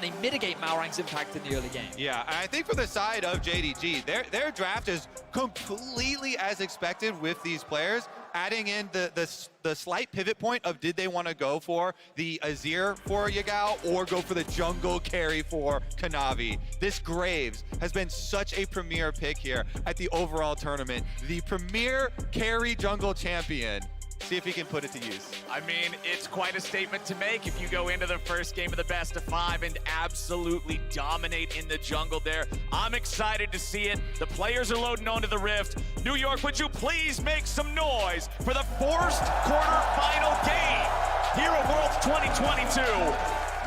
They mitigate Malrang's impact in the early game. Yeah, and I think for the side of JDG, their draft is completely as expected with these players, adding in the slight pivot point of did they want to go for the Azir for Yagao or go for the jungle carry for Kanavi. This Graves has been such a premier pick here at the overall tournament. The premier carry jungle champion. See if he can put it to use. I mean, it's quite a statement to make if you go into the first game of the best of 5 and absolutely dominate in the jungle there. I'm excited to see it. The players are loading onto the Rift. New York, would you please make some noise for the first quarterfinal game here at Worlds 2022?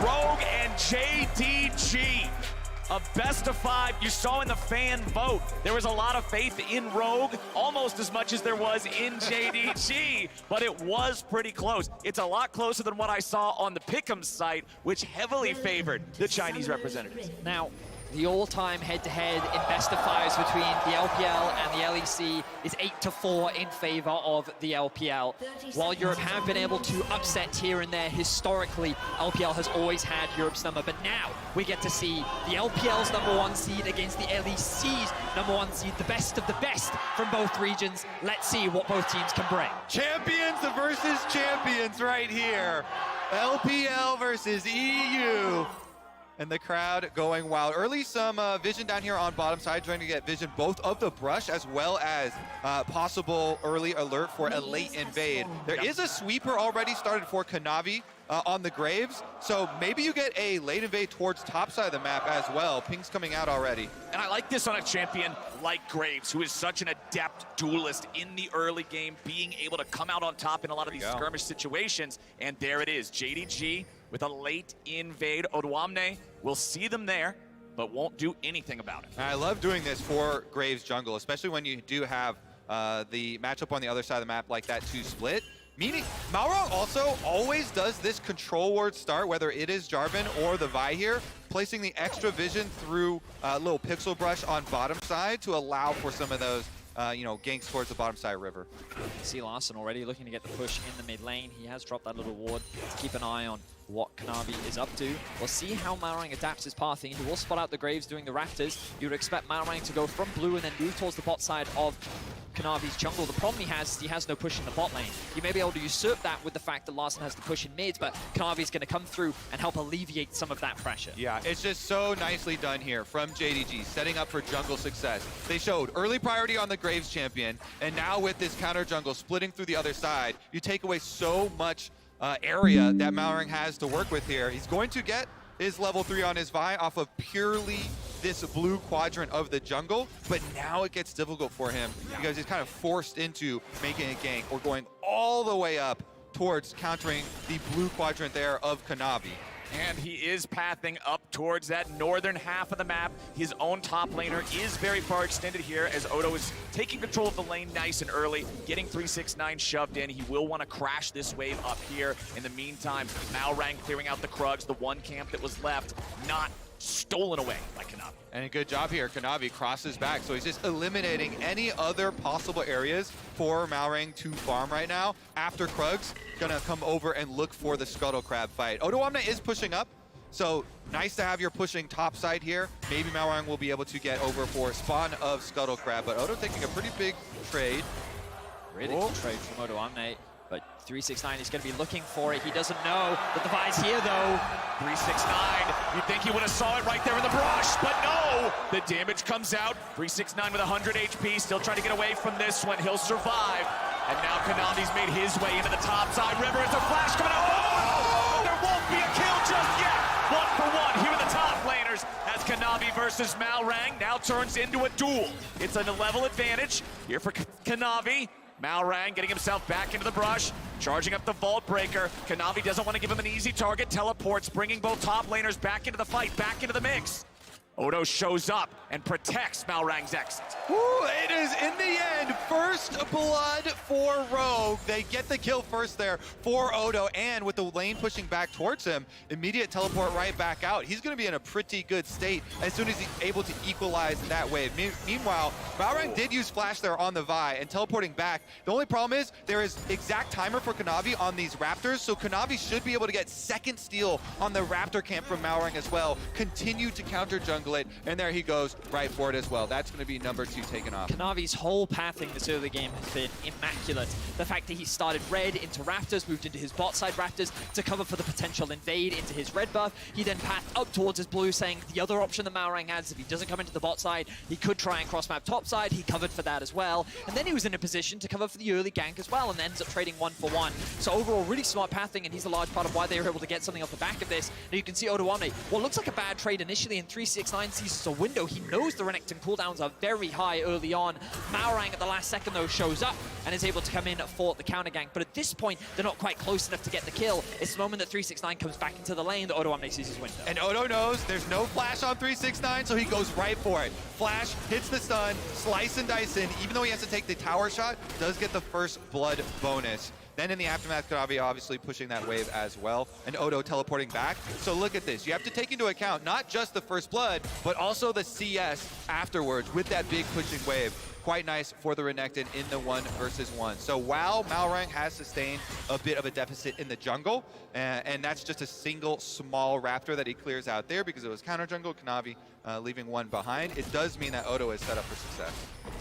Rogue and JDG. A best of 5. You saw in the fan vote, there was a lot of faith in Rogue, almost as much as there was in JDG, but it was pretty close. It's a lot closer than what I saw on the Pick'em site, which heavily favored the Chinese representatives. Now, the all-time head-to-head in best of 5s between the LPL and the LEC is 8-4 in favor of the LPL. While Europe have been able to upset here and there historically, LPL has always had Europe's number, but now we get to see the LPL's #1 seed against the LEC's #1 seed, the best of the best from both regions. Let's see what both teams can bring. Champions versus champions right here. LPL versus EU. And the crowd going wild. Early some vision down here on bottom side, trying to get vision both of the brush as well as possible early alert for a late invade. There is a sweeper already started for Kanavi on the Graves, so maybe you get a late invade towards top side of the map as well. Ping's coming out already. And I like this on a champion like Graves, who is such an adept duelist in the early game, being able to come out on top in a lot of these skirmish situations. And there it is, JDG with a late invade. Odoamne will see them there, but won't do anything about it. I love doing this for Graves jungle, especially when you do have the matchup on the other side of the map like that to split. Meaning, Malrang also always does this control ward start, whether it is Jarvan or the Vi here, placing the extra vision through a little pixel brush on bottom side to allow for some of those ganks towards the bottom side river. See Larson already looking to get the push in the mid lane. He has dropped that little ward to keep an eye on what Kanavi is up to. We'll see how Malrang adapts his pathing. He will spot out the Graves doing the Raptors. You would expect Malrang to go from blue and then move towards the bot side of Kanavi's jungle. The problem he has no push in the bot lane. He may be able to usurp that with the fact that Larson has the push in mids, but Kanavi's going to come through and help alleviate some of that pressure. Yeah, it's just so nicely done here from JDG, setting up for jungle success. They showed early priority on the Graves champion, and now with this counter jungle splitting through the other side, you take away so much area that Malrang has to work with here. He's going to get his level 3 on his Vi off of purely this blue quadrant of the jungle, but now it gets difficult for him because he's kind of forced into making a gank or going all the way up towards countering the blue quadrant there of Kanavi. And he is pathing up towards that northern half of the map. His own top laner is very far extended here as Odo is taking control of the lane nice and early, getting 369 shoved in. He will want to crash this wave up here. In the meantime, Malrang clearing out the Krugs, the one camp that was left, not stolen away by Kanavi. And a good job here. Kanavi crosses back, so he's just eliminating any other possible areas for Malrang to farm right now. After Krugs, gonna come over and look for the Scuttle Crab fight. Odoamne is pushing up, so nice to have your pushing top side here. Maybe Malrang will be able to get over for spawn of Scuttle Crab, but Odo taking a pretty big trade. Really good trade from Odoamne. But 369 is going to be looking for it. He doesn't know that the Vi's here, though. 369, you'd think he would have saw it right there in the brush, but no! The damage comes out. 369 with 100 HP, still trying to get away from this one. He'll survive. And now Kanavi's made his way into the top side river. It's a flash coming out. Oh! There won't be a kill just yet. 1 for 1 here in the top laners as Kanavi versus Malrang now turns into a duel. It's a level advantage here for Kanavi. Malrang getting himself back into the brush, charging up the Vault Breaker. Kanavi doesn't want to give him an easy target. Teleports, bringing both top laners back into the fight, back into the mix. Odo shows up and protects Malrang's exit. Ooh, it is, in the end, first blood for Rogue. They get the kill first there for Odo, and with the lane pushing back towards him, immediate teleport right back out. He's going to be in a pretty good state as soon as he's able to equalize that wave. Meanwhile, Malrang did use Flash there on the Vi, and teleporting back. The only problem is there is exact timer for Kanavi on these Raptors, so Kanavi should be able to get second steal on the Raptor camp from Malrang as well. Continue to counter jungle it, and there he goes right for it as well. That's going to be number 2 taken off. Kanavi's whole pathing this early game has been immaculate. The fact that he started red into Raptors, moved into his bot side Raptors to cover for the potential invade into his red buff. He then pathed up towards his blue, saying the other option that Malrang has, if he doesn't come into the bot side, he could try and cross map top side. He covered for that as well. And then he was in a position to cover for the early gank as well, and ends up trading 1-for-1. So overall, really smart pathing, and he's a large part of why they were able to get something off the back of this. Now you can see Odo Omni, what looks like a bad trade initially, in 369 sees a window. He knows the Renekton cooldowns are very high early on. Malrang at the last second though shows up and is able to come in for the counter gank. But at this point, they're not quite close enough to get the kill. It's the moment that 369 comes back into the lane that Odo Omni sees his window. And Odo knows there's no flash on 369, so he goes right for it. Flash hits the stun, slice and dice in. Even though he has to take the tower shot, does get the first blood bonus. Then in the aftermath, Kanavi obviously pushing that wave as well, and Odo teleporting back. So look at this. You have to take into account not just the first blood, but also the CS afterwards with that big pushing wave. Quite nice for the Renekton in the 1-versus-1. So while Malrang has sustained a bit of a deficit in the jungle, and that's just a single small Raptor that he clears out there because it was counter jungle, Kanavi leaving one behind, it does mean that Odo is set up for success.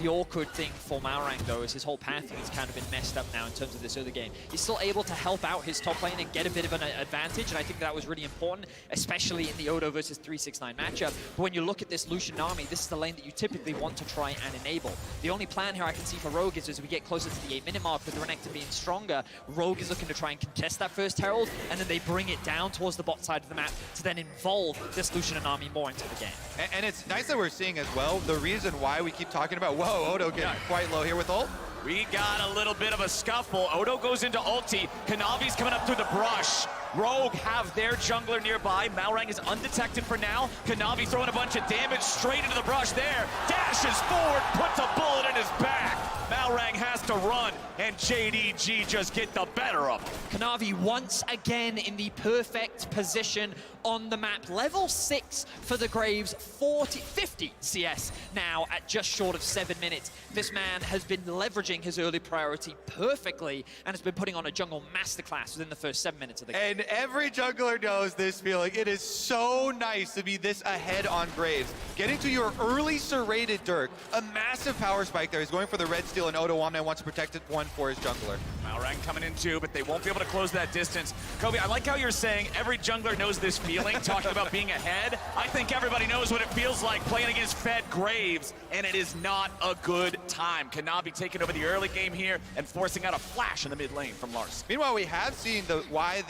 The awkward thing for Malrang, though, is his whole pathing has kind of been messed up now in terms of this early game. He's still able to help out his top lane and get a bit of an advantage, and I think that was really important, especially in the Odo versus 369 matchup. But when you look at this Lucian army, this is the lane that you typically want to try and enable. The only plan here I can see for Rogue is as we get closer to the 8-minute mark with the Renekton being stronger, Rogue is looking to try and contest that first Herald, and then they bring it down towards the bot side of the map to then involve this Lucian army more into the game. And it's nice that we're seeing as well the reason why we keep talking about, whoa, Odo getting quite low here with ult. We got a little bit of a scuffle. Odo goes into ulti. Kanavi's coming up through the brush. Rogue have their jungler nearby. Malrang is undetected for now. Kanavi throwing a bunch of damage straight into the brush there. Dashes forward, puts a bullet in his back. Malrang has to run, and JDG just get the better of him. Kanavi once again in the perfect position on the map. Level 6 for the Graves, 50 CS now at just short of 7 minutes. This man has been leveraging his early priority perfectly and has been putting on a jungle masterclass within the first 7 minutes of the game. And every jungler knows this feeling. It is so nice to be this ahead on Graves. Getting to your early serrated Dirk, a massive power spike there. He's going for the red steal, and Odo Omni wants to protect it one for his jungler. Malrang coming in too, but they won't be able to close that distance. Kobe, I like how you're saying every jungler knows this feeling, talking about being ahead. I think everybody knows what it feels like playing against fed Graves, and it is not a good time. Kanavi taking over the early game here and forcing out a flash in the mid lane from Lars. Meanwhile, we have seen why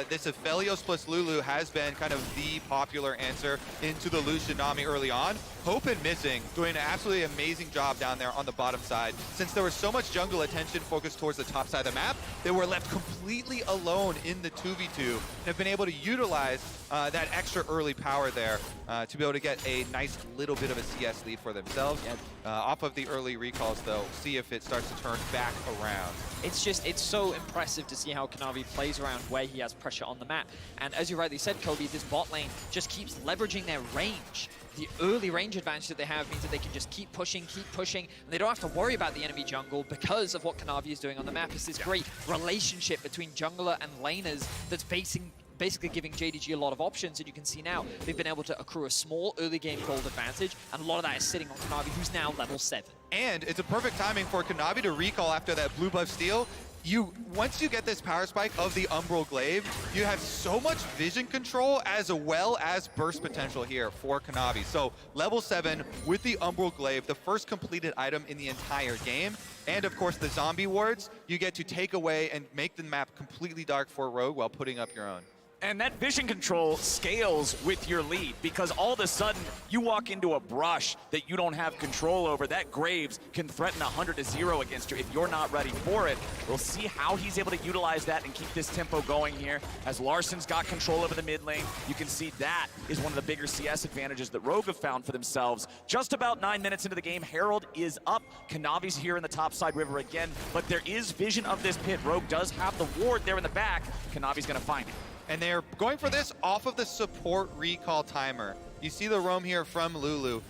this Aphelios plus Lulu has been kind of the popular answer into the Lucian Nami early on. Hope and Missing doing an absolutely amazing job down there on the bottom side. Since there was so much jungle attention focused towards the top side of the map, they were left completely alone in the 2v2 and have been able to utilize that extra early power there to be able to get a nice little bit of a CS lead for themselves. Off of the early recalls, though, see if it starts to turn back around. It's so impressive to see how Kanavi plays around where he has pressure on the map. And as you rightly said, Kobe, this bot lane just keeps leveraging their range. The early range advantage that they have means that they can just keep pushing, and they don't have to worry about the enemy jungle because of what Kanavi is doing on the map. It's this great relationship between jungler and laners that's basically giving JDG a lot of options, and you can see now they've been able to accrue a small early game gold advantage, and a lot of that is sitting on Kanavi, who's now level 7. And it's a perfect timing for Kanavi to recall after that blue buff steal. Once you get this power spike of the Umbral Glaive, you have so much vision control as well as burst potential here for Kanavi. So level 7 with the Umbral Glaive, the first completed item in the entire game. And of course the zombie wards, you get to take away and make the map completely dark for Rogue while putting up your own. And that vision control scales with your lead, because all of a sudden you walk into a brush that you don't have control over. That Graves can threaten 100-0 against you if you're not ready for it. We'll see how he's able to utilize that and keep this tempo going here. As Larsson's got control over the mid lane, you can see that is one of the bigger CS advantages that Rogue have found for themselves. Just about 9 minutes into the game, Herald is up. Kanavi's here in the top side river again, but there is vision of this pit. Rogue does have the ward there in the back. Kanavi's gonna find it. And they're going for this off of the support recall timer. You see the roam here from Lulu.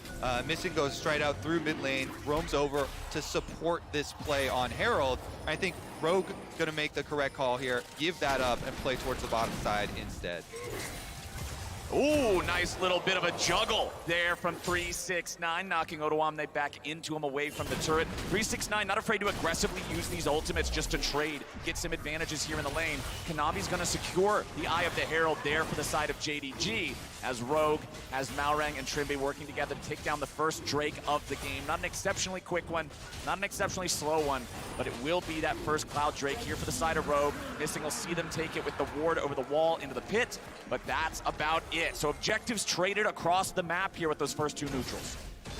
Missing goes straight out through mid lane, roams over to support this play on Herald. I think Rogue gonna make the correct call here, give that up and play towards the bottom side instead. Ooh, nice little bit of a juggle there from 369, knocking Odoamne back into him away from the turret. 369 not afraid to aggressively use these ultimates just to trade, get some advantages here in the lane. Kanavi's gonna secure the Eye of the Herald there for the side of JDG, as Rogue has Malrang and Trimby working together to take down the first Drake of the game. Not an exceptionally quick one, not an exceptionally slow one, but it will be that first Cloud Drake here for the side of Rogue. Missing will see them take it with the ward over the wall into the pit, but that's about it. So objectives traded across the map here with those first two neutrals.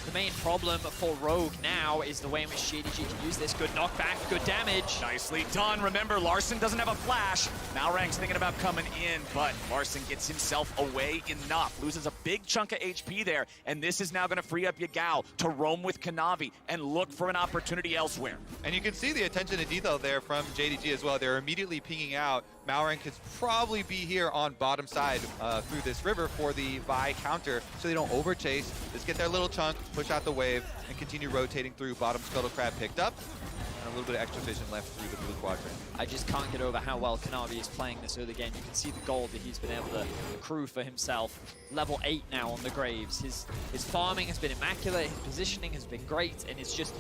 The main problem for Rogue now is the way in which JDG can use this. Good knockback, good damage. Nicely done. Remember, Larsson doesn't have a flash. Malrang's thinking about coming in, but Larsson gets himself away enough. Loses a big chunk of HP there, and this is now going to free up Yagao to roam with Kanavi and look for an opportunity elsewhere. And you can see the attention to detail there from JDG as well. They're immediately pinging out. Malrang could probably be here on bottom side through this river for the Vi counter, so they don't overchase. Just get their little chunk, push out the wave, and continue rotating through. Bottom Scuttle Crab picked up, and a little bit of extra vision left through the blue quadrant. I just can't get over how well Kanavi is playing this early game. You can see the gold that he's been able to accrue for himself. Level 8 now on the Graves. His farming has been immaculate, his positioning has been great, and it's just,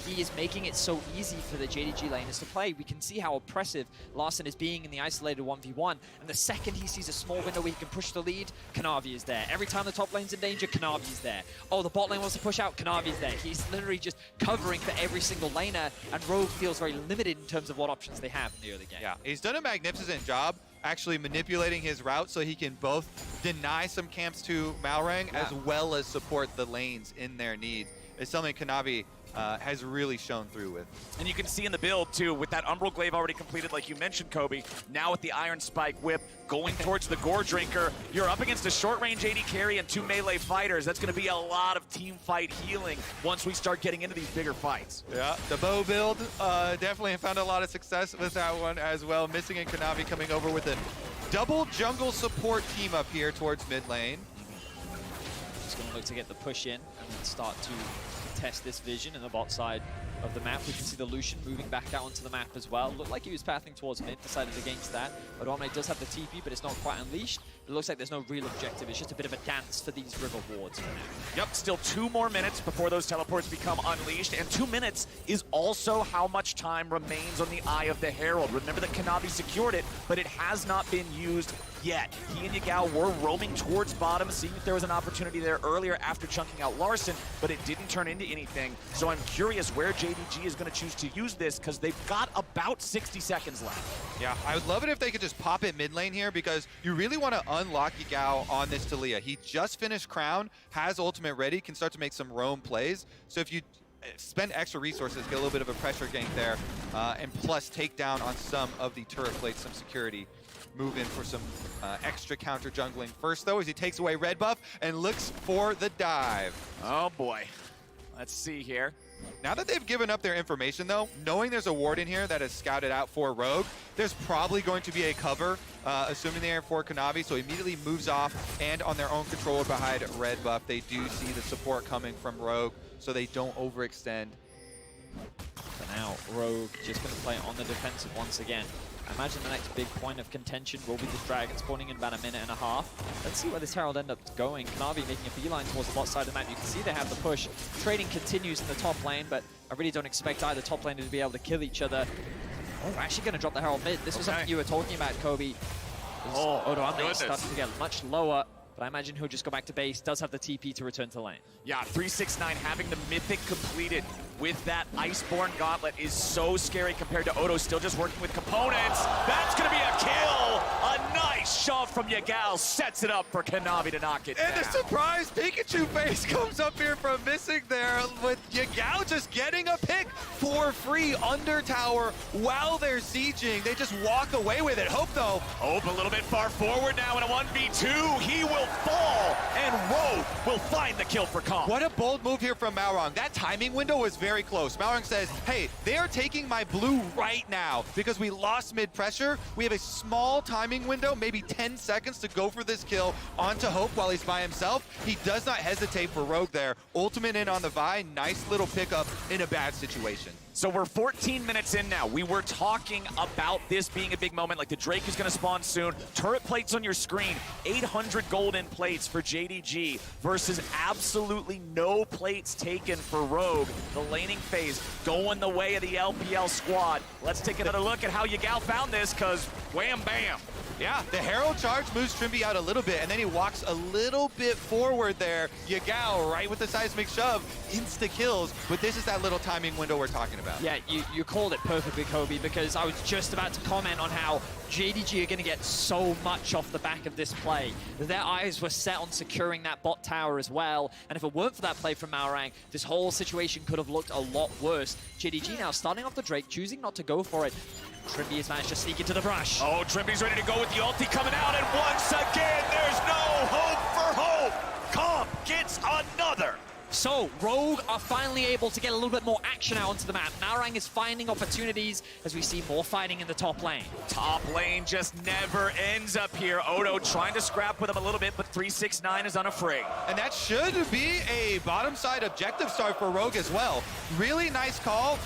he is making it so easy for the JDG laners to play. We can see how oppressive Larsson is being in the isolated 1v1, and the second he sees a small window where he can push the lead, Kanavi is there. Every time the top lane's in danger, Kanavi is there. Oh, the bot lane wants to push out, Kanavi is there. He's literally just covering for every single laner, and Rogue feels very limited in terms of what options they have in the early game. Yeah, he's done a magnificent job actually manipulating his route so he can both deny some camps to Malrang as well as support the lanes in their need. It's something Kanavi has really shown through with. And you can see in the build, too, with that Umbral Glaive already completed, like you mentioned, Kobe, now with the Iron Spike Whip going towards the Gore Drinker, you're up against a short-range AD carry and two melee fighters. That's going to be a lot of team fight healing once we start getting into these bigger fights. Yeah, the bow build definitely found a lot of success with that one as well. Missing and Kanavi coming over with a double jungle support team up here towards mid lane. Just going to look to get the push in and then start to test this vision in the bot side of the map. We can see the Lucian moving back out onto the map as well. Looked like he was pathing towards mid, decided against that. But Odoamne does have the TP, but it's not quite unleashed. It looks like there's no real objective. It's just a bit of a dance for these river wards for now. Yep, still 2 more minutes before those teleports become unleashed, and 2 minutes is also how much time remains on the Eye of the Herald. Remember that Kanavi secured it, but it has not been used yet. He and Yagao were roaming towards bottom, seeing if there was an opportunity there earlier after chunking out Larsson, but it didn't turn into anything. So I'm curious where JDG is going to choose to use this, because they've got about 60 seconds left. Yeah, I would love it if they could just pop it mid lane here, because you really want to unlock Yagao on this Taliyah. He just finished Crown, has ultimate ready, can start to make some roam plays. So if you spend extra resources, get a little bit of a pressure gank there, and plus take down on some of the turret plates, some security. Move in for some extra counter jungling first, though, as he takes away red buff and looks for the dive. Oh boy. Let's see here. Now that they've given up their information, though, knowing there's a ward in here that is scouted out for Rogue, there's probably going to be a cover, assuming they are for Kanavi, so immediately moves off, and on their own control behind red buff, they do see the support coming from Rogue, so they don't overextend. For now, Rogue just going to play on the defensive once again. I imagine the next big point of contention will be this dragon spawning in about a minute and a half. Let's see where this Herald ends up going. Kanavi making a beeline towards the bot side of the map. You can see they have the push. Trading continues in the top lane, but I really don't expect either top laner to be able to kill each other. Oh, we're actually going to drop the Herald mid. This was something you were talking about, Kobe. Odoamne is starting to get much lower, but I imagine he'll just go back to base. Does have the TP to return to lane. Yeah, 369 having the Mythic completed with that Iceborne Gauntlet is so scary compared to Odo still just working with components. That's going to be a kill! A nice shove from Yagao sets it up for Kanavi to knock it And down. the surprise Pikachu face comes up here from missing there with Yagao just getting a pick for free under tower while they're sieging. They just walk away with it. Hope though. Hope a little bit far forward now in a 1v2. He will fall, and Rogue will find the kill for Kong. What a bold move here from Maorong. That timing window was very close. Maorong says, hey, they're taking my blue right now because we lost mid-pressure. We have a small timing window, maybe 10 seconds to go for this kill onto Hope while he's by himself. He does not hesitate for Rogue there. Ultimate in on the Vi. Nice little pickup in a bad situation. So we're 14 minutes in now. We were talking about this being a big moment, like the Drake is going to spawn soon. Turret plates on your screen, 800 golden plates for JDG versus absolutely no plates taken for Rogue. The laning phase going the way of the LPL squad. Let's take another look at how Yagao found this, because wham bam. Yeah, the Herald charge moves Trimby out a little bit, and then he walks a little bit forward there. Yagao, right with the seismic shove, insta-kills, but this is that little timing window we're talking about. Yeah, you called it perfectly, Kobe, because I was just about to comment on how JDG are going to get so much off the back of this play. Their eyes were set on securing that bot tower as well, and if it weren't for that play from Maorong, this whole situation could have looked a lot worse. JDG now starting off the Drake, choosing not to go for it. Trimby has managed to sneak into the brush. Oh, Trimby's ready to go with the ulti coming out, and once again, there's no hope for Hope. Comp gets another. So, Rogue are finally able to get a little bit more action out onto the map. Maorong is finding opportunities as we see more fighting in the top lane. Top lane just never ends up here. Odo trying to scrap with him a little bit, but 369 is unafraid. And that should be a bottom side objective start for Rogue as well. Really nice call.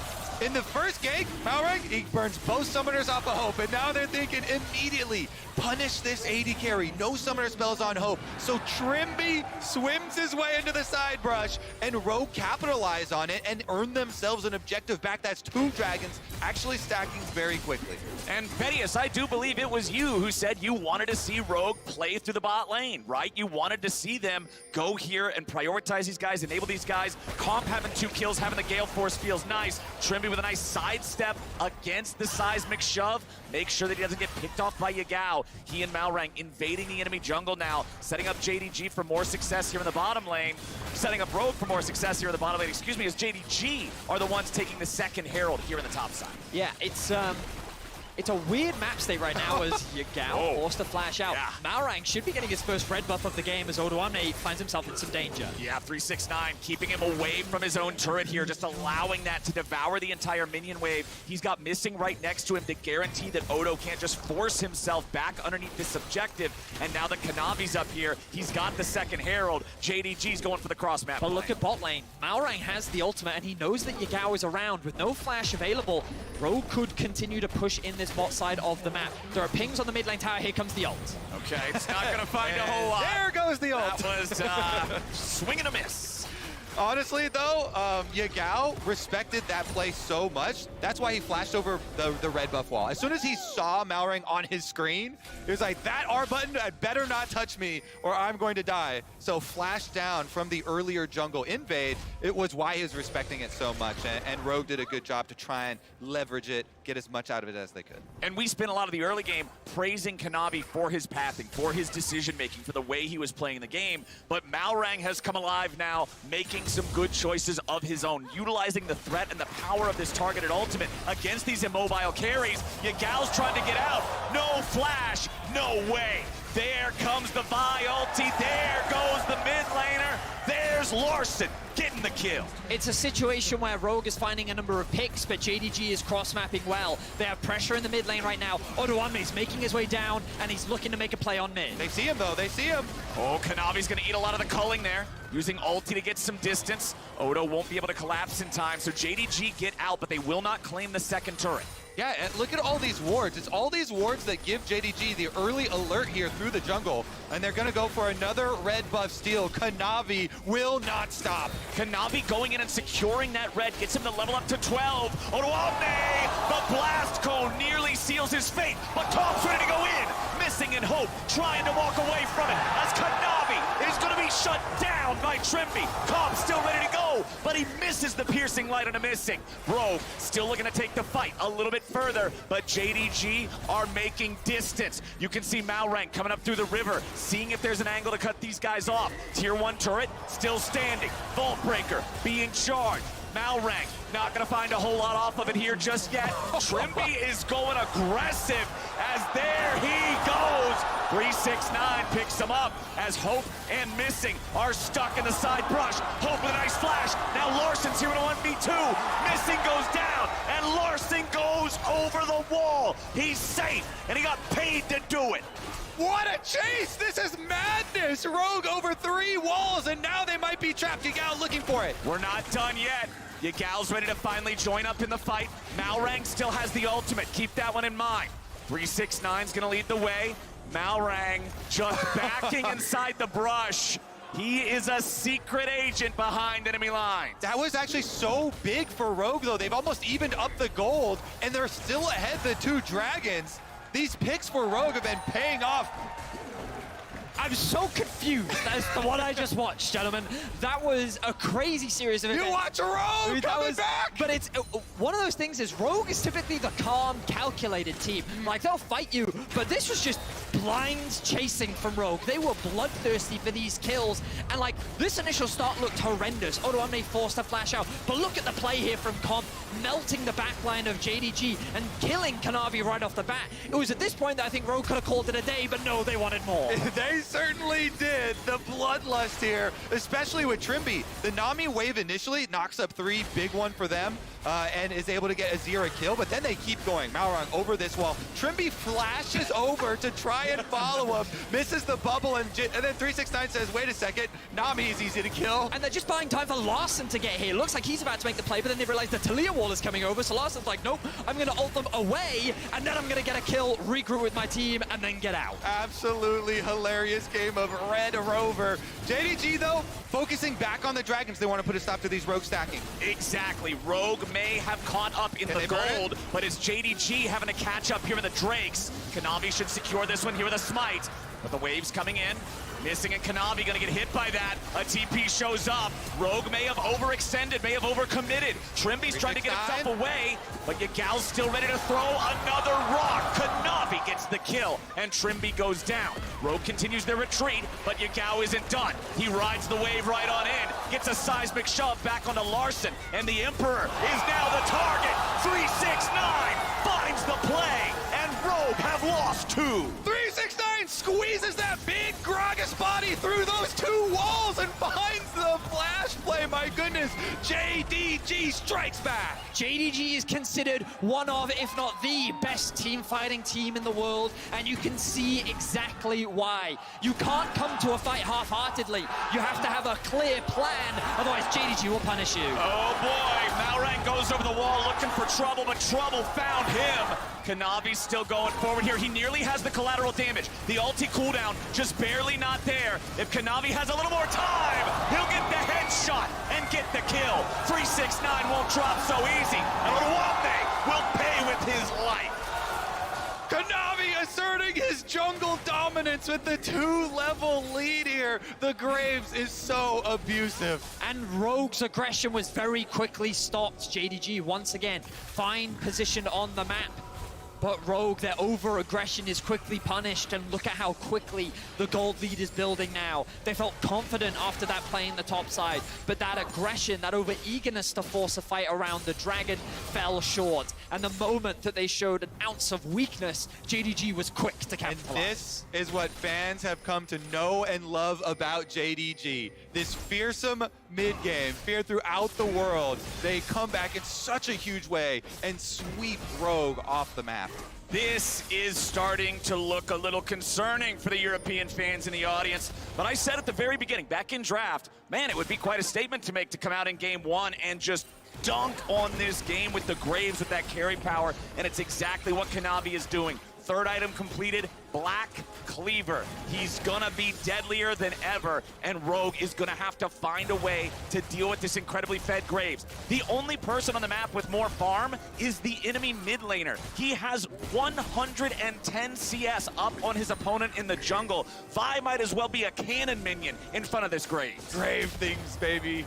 In the first gank, Maorong, he burns both summoners off of Hope, and now they're thinking immediately, punish this AD carry. No summoner spells on Hope. So Trimby swims his way into the side brush, and Rogue capitalize on it and earn themselves an objective back. That's 2 dragons actually stacking very quickly. And Pedius, I do believe it was you who said you wanted to see Rogue play through the bot lane, right? You wanted to see them go here and prioritize these guys, enable these guys. Comp having 2 kills, having the Gale Force feels nice. Trimby with a nice sidestep against the seismic shove. Make sure that he doesn't get picked off by Yagao. He and Maorong invading the enemy jungle now, setting up JDG for more success here in the bottom lane, setting up Rogue for more success here in the bottom lane, excuse me, as JDG are the ones taking the second Herald here in the top side. Yeah, it's a weird map state right now as Yagao forced to flash out. Yeah. Maorong should be getting his first red buff of the game as Odoamne finds himself in some danger. Yeah, 369 keeping him away from his own turret here, just allowing that to devour the entire minion wave. He's got missing right next to him to guarantee that Odo can't just force himself back underneath this objective. And now that Kanavi's up here, he's got the second Herald. JDG's going for the cross map. But look at bot lane. Maorong has the ultimate and he knows that Yagao is around. With no flash available, Rogue could continue to push in this bot side of the map. There are pings on the mid lane tower. Here comes the ult. Okay, it's not going to find a whole lot. There goes the ult. That was swing and a miss. Honestly, though, Yagao respected that play so much. That's why he flashed over the red buff wall. As soon as he saw Maorong on his screen, he was like, that R button, I'd better not touch me or I'm going to die. So flash down from the earlier jungle invade, it was why he was respecting it so much. And Rogue did a good job to try and leverage it, get as much out of it as they could. And we spent a lot of the early game praising Kanavi for his pathing, for his decision-making, for the way he was playing the game. But Maorong has come alive now, making some good choices of his own, utilizing the threat and the power of this targeted ultimate against these immobile carries. Yagao's trying to get out. No flash, no way. There comes the Vi ulti. There goes the mid laner. There's Larson getting the kill. It's a situation where Rogue is finding a number of picks, but JDG is cross-mapping well. They have pressure in the mid lane right now. Odoamne is making his way down, and he's looking to make a play on mid. They see him, though. They see him. Oh, Kanavi's going to eat a lot of the culling there, using ulti to get some distance. Odo won't be able to collapse in time, so JDG get out, but they will not claim the second turret. Yeah, and look at all these wards. It's all these wards that give JDG the early alert here through the jungle. And they're going to go for another red buff steal. Kanavi will not stop. Kanavi going in and securing that red gets him to level up to 12. Odoamne, the blast cone nearly seals his fate, but Tom's ready to go in. Missing in hope, trying to walk away from it as Kanavi is going to be shut down by Trimby. Cobb still ready to go, but he misses the piercing light on a missing. Rogue still looking to take the fight a little bit further, but JDG are making distance. You can see Malrang coming up through the river, seeing if there's an angle to cut these guys off. Tier 1 turret still standing. Vault Breaker being charged. Malrang not going to find a whole lot off of it here just yet. Trimby is going aggressive as there he goes. 369 picks him up as Hope and Missing are stuck in the side brush. Hope with a nice flash. Now Larson's here in a 1v2. Missing goes down and Larson goes over the wall. He's safe and he got paid to do it. What a chase! This is madness! Rogue over 3 walls, and now they might be trapped. Yagal looking for it. We're not done yet. Yagal's ready to finally join up in the fight. Malrang still has the ultimate. Keep that one in mind. 369's gonna lead the way. Malrang just backing inside the brush. He is a secret agent behind enemy lines. That was actually so big for Rogue, though. They've almost evened up the gold, and they're still ahead the 2 dragons. These picks for Rogue have been paying off. I'm so confused as to what I just watched, gentlemen. That was a crazy series of events. You watch Rogue coming back! But it's one of those things is Rogue is typically the calm, calculated team. Like, they'll fight you, but this was just blind chasing from Rogue. They were bloodthirsty for these kills, and like, this initial start looked horrendous. Odoamne forced to flash out, but look at the play here from Comp, melting the backline of JDG and killing Kanavi right off the bat. It was at this point that I think Rogue could have called it a day, but no, they wanted more. They certainly did. The bloodlust here, especially with Trimby. The Nami wave initially knocks up 3, big one for them, and is able to get a 0 kill, but then they keep going. Malrang over this wall. Trimby flashes over to try and follow him, misses the bubble, and then 369 says, wait a second, Nami is easy to kill. And they're just buying time for Larson to get here. Looks like he's about to make the play, but then they realize the Talia wall is coming over, so Larson's like, nope, I'm gonna ult them away, and then I'm gonna get a kill, regroup with my team, and then get out. Absolutely hilarious game of Red Rover. JDG, though, focusing back on the Dragons. They want to put a stop to these Rogue stacking. Exactly. Rogue may have caught up in the gold, but it's JDG having to catch up here in the Drakes. Kanavi should secure this one here with a smite, but the waves coming in. Missing and Kanavi gonna get hit by that. A TP shows up. Rogue may have overextended, may have overcommitted. Trimby's trying to get himself away, but Yagal's still ready to throw another rock. Kanavi gets the kill, and Trimby goes down. Rogue continues their retreat, but Yagal isn't done. He rides the wave right on in, gets a seismic shove back onto Larson, and the Emperor is now the target. 369 finds the play, and Rogue have lost 2. 369 squeezes that big Gragas body through those 2 walls and finds the flash play. My goodness, JDG strikes back. JDG is considered one of, if not the best team fighting team in the world, and you can see exactly why. You can't come to a fight half-heartedly. You have to have a clear plan, otherwise JDG will punish you. Oh boy, Malrang goes over the wall looking for trouble, but trouble found him. Kanavi's still going forward here. He nearly has the collateral damage. The ulti cooldown just barely not there. If Kanavi has a little more time, he'll get the headshot and get the kill. 369 won't drop so easy. And Odoamne will pay with his life. Kanavi asserting his jungle dominance with the 2-level lead here. The Graves is so abusive. And Rogue's aggression was very quickly stopped. JDG once again fine position on the map. But Rogue, their over-aggression is quickly punished, and look at how quickly the gold lead is building now. They felt confident after that play in the top side, but that aggression, that over-eagerness to force a fight around the Dragon fell short. And the moment that they showed an ounce of weakness, JDG was quick to capitalize. And this is what fans have come to know and love about JDG. This fearsome mid-game, feared throughout the world. They come back in such a huge way and sweep Rogue off the map. This is starting to look a little concerning for the European fans in the audience. But I said at the very beginning, back in draft, man, it would be quite a statement to make to come out in game 1 and just dunk on this game with the Graves with that carry power. And it's exactly what Kanavi is doing. third item completed, Black Cleaver. He's gonna be deadlier than ever, and Rogue is gonna have to find a way to deal with this incredibly fed Graves. The only person on the map with more farm is the enemy mid laner. He has 110 CS up on his opponent in the jungle. Vi might as well be a cannon minion in front of this Graves. Grave things, baby.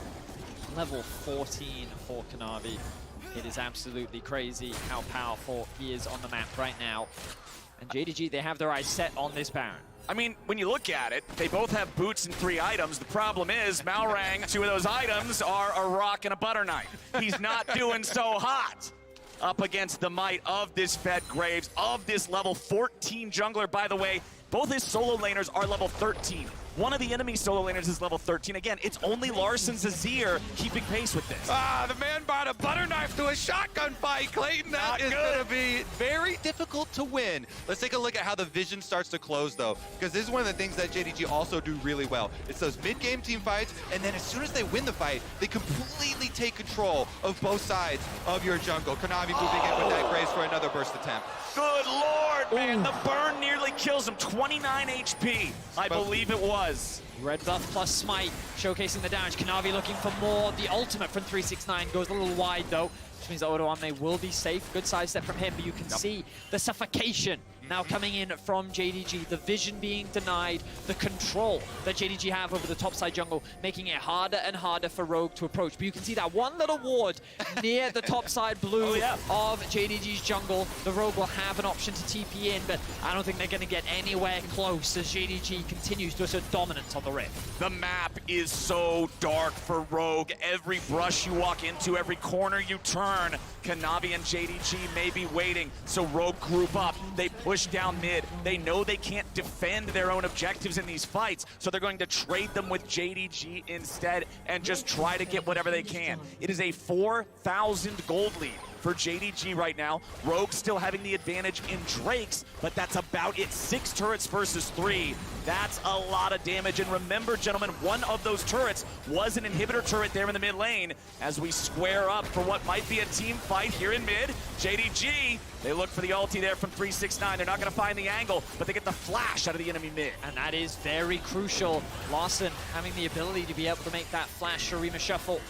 Level 14 for Kanavi. It is absolutely crazy how powerful he is on the map right now. And JDG, they have their eyes set on this Baron. I mean, when you look at it, they both have boots and 3 items. The problem is, Malrang, 2 of those items are a rock and a butter knife. He's not doing so hot up against the might of this fed Graves, of this level 14 jungler. By the way, both his solo laners are level 13. One of the enemy solo laners is level 13. Again, it's only Larsen's Azir keeping pace with this. Ah, the man brought a butter knife to a shotgun fight, Clayton. That is going to be very difficult to win. Let's take a look at how the vision starts to close, though, because this is one of the things that JDG also do really well. It's those mid-game team fights, and then as soon as they win the fight, they completely take control of both sides of your jungle. Kanavi moving in with that Graves for another burst attempt. Good lord, man. The burn nearly kills him. 29 HP, I believe it was. Red buff plus smite, showcasing the damage. Kanavi looking for more. The ultimate from 369 goes a little wide, though, which means that Odoamne will be safe. Good side step from him, but you can see the suffocation now coming in from JDG. The vision being denied, the control that JDG have over the topside jungle, making it harder and harder for Rogue to approach. But you can see that one little ward near the topside blue of JDG's jungle. The Rogue will have an option to TP in, but I don't think they're going to get anywhere close as JDG continues to assert dominance on the Rift. The map is so dark for Rogue. Every brush you walk into, every corner you turn, Kanavi and JDG may be waiting. So Rogue group up. They push down mid. They know they can't defend their own objectives in these fights, so they're going to trade them with JDG instead and just try to get whatever they can. It is a 4,000 gold lead for JDG right now. Rogue still having the advantage in Drakes, but that's about it. 6 turrets versus 3. That's a lot of damage. And remember, gentlemen, one of those turrets was an inhibitor turret there in the mid lane. As we square up for what might be a team fight here in mid, JDG, they look for the ulti there from 369. They're not going to find the angle, but they get the flash out of the enemy mid. And that is very crucial. Larsen having the ability to be able to make that flash Shurima shuffle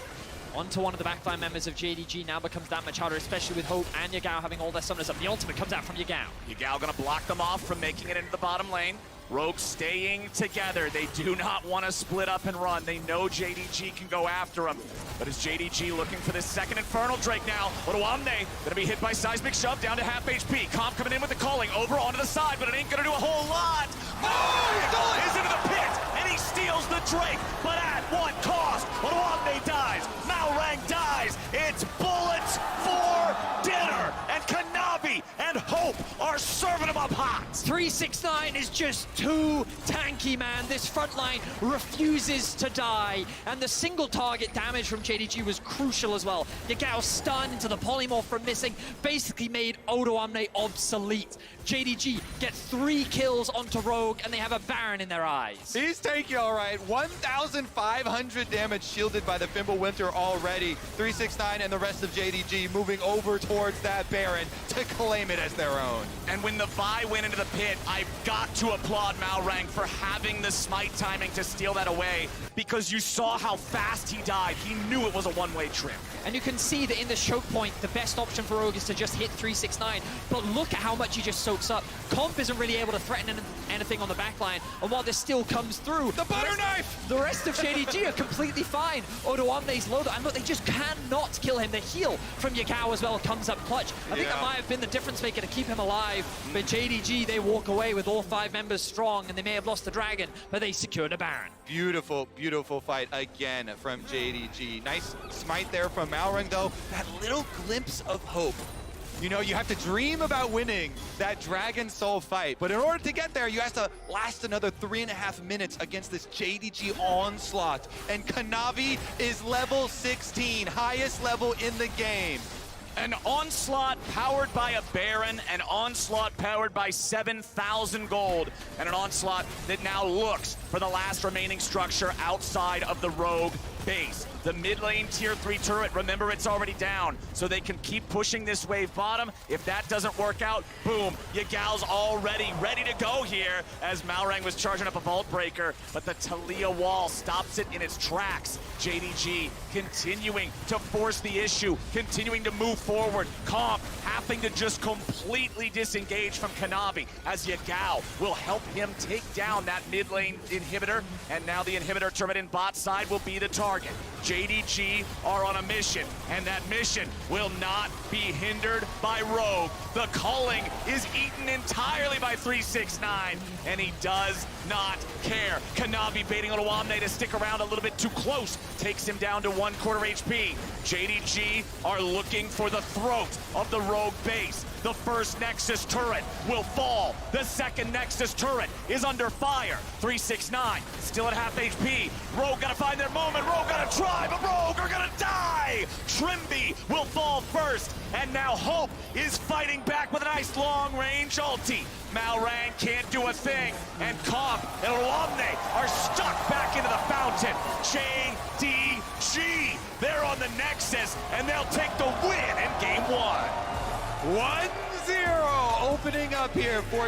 onto one of the backline members of JDG now becomes that much harder, especially with Hope and Yagao having all their summoners up. The ultimate comes out from Yagao. Yagao gonna block them off from making it into the bottom lane. Rogue staying together. They do not want to split up and run. They know JDG can go after them. But is JDG looking for this second Infernal Drake now? Odoamne gonna be hit by Seismic Shove down to half HP. Comp coming in with the calling over onto the side, but it ain't gonna do a whole lot. Oh, he's into the pit, and he steals the Drake, but at what cost? Odoamne dies, Malrang dies. It's bullets for dinner, and Kanavi and Hope are serving him up hot. 369 is just too tanky, man. This front line refuses to die, and the single target damage from JDG was crucial as well. Yagao stunned into the polymorph from missing, basically made Odoamne obsolete. JDG get 3 kills onto Rogue, and they have a Baron in their eyes. He's taking all right. 1,500 damage shielded by the Fimbulwinter already. 369 and the rest of JDG moving over towards that Baron to claim it as their own. And when the Vi went into the pit, I've got to applaud Malrang for having the smite timing to steal that away, because you saw how fast he died. He knew it was a one-way trip. And you can see that in the choke point, the best option for Rogue is to just hit 369. But look at how much he just soaks up. Comp isn't really able to threaten anything on the backline. And while this still comes through, The butter knife! the rest of JDG are completely fine. Odoamne's low, and look, they just cannot kill him. The heal from Yagao as well comes up clutch. I think that might have been the difference maker to keep him alive. But JDG, they walk away with all 5 members strong, and they may have lost the dragon, but they secured a Baron. Beautiful, beautiful fight again from JDG. Nice smite there from Malrang, though. That little glimpse of hope. You know, you have to dream about winning that Dragon Soul fight, but in order to get there, you have to last another 3.5 minutes against this JDG onslaught. And Kanavi is level 16, highest level in the game. An onslaught powered by a Baron, an onslaught powered by 7,000 gold, and an onslaught that now looks for the last remaining structure outside of the Rogue base. The mid lane tier 3 turret, remember it's already down, so they can keep pushing this wave bottom. If that doesn't work out, boom, Yagal's already ready to go here as Malrang was charging up a Vault Breaker, but the Talia wall stops it in its tracks. JDG continuing to force the issue, continuing to move forward. Comp having to just completely disengage from Kanavi as Yagal will help him take down that mid lane inhibitor, and now the inhibitor turret in bot side will be the target. JDG are on a mission, and that mission will not be hindered by Rogue. The culling is eaten entirely by 369, and he does not care. Kanavi baiting on Owamne to stick around a little bit too close, takes him down to 1/4 HP. JDG are looking for the throat of the Rogue base. The first Nexus turret will fall. The second Nexus turret is under fire. 369 still at half HP. Rogue gotta find their moment. Rogue gotta try, but Rogue are gonna die. Trimby will fall first, and now Hope is fighting back with a nice long-range ulti. Malrang can't do a thing, and Comp and Owamne are stuck back into the fountain. JDG, they're on the Nexus, and they'll take the win in game 1. 1-0 opening up here for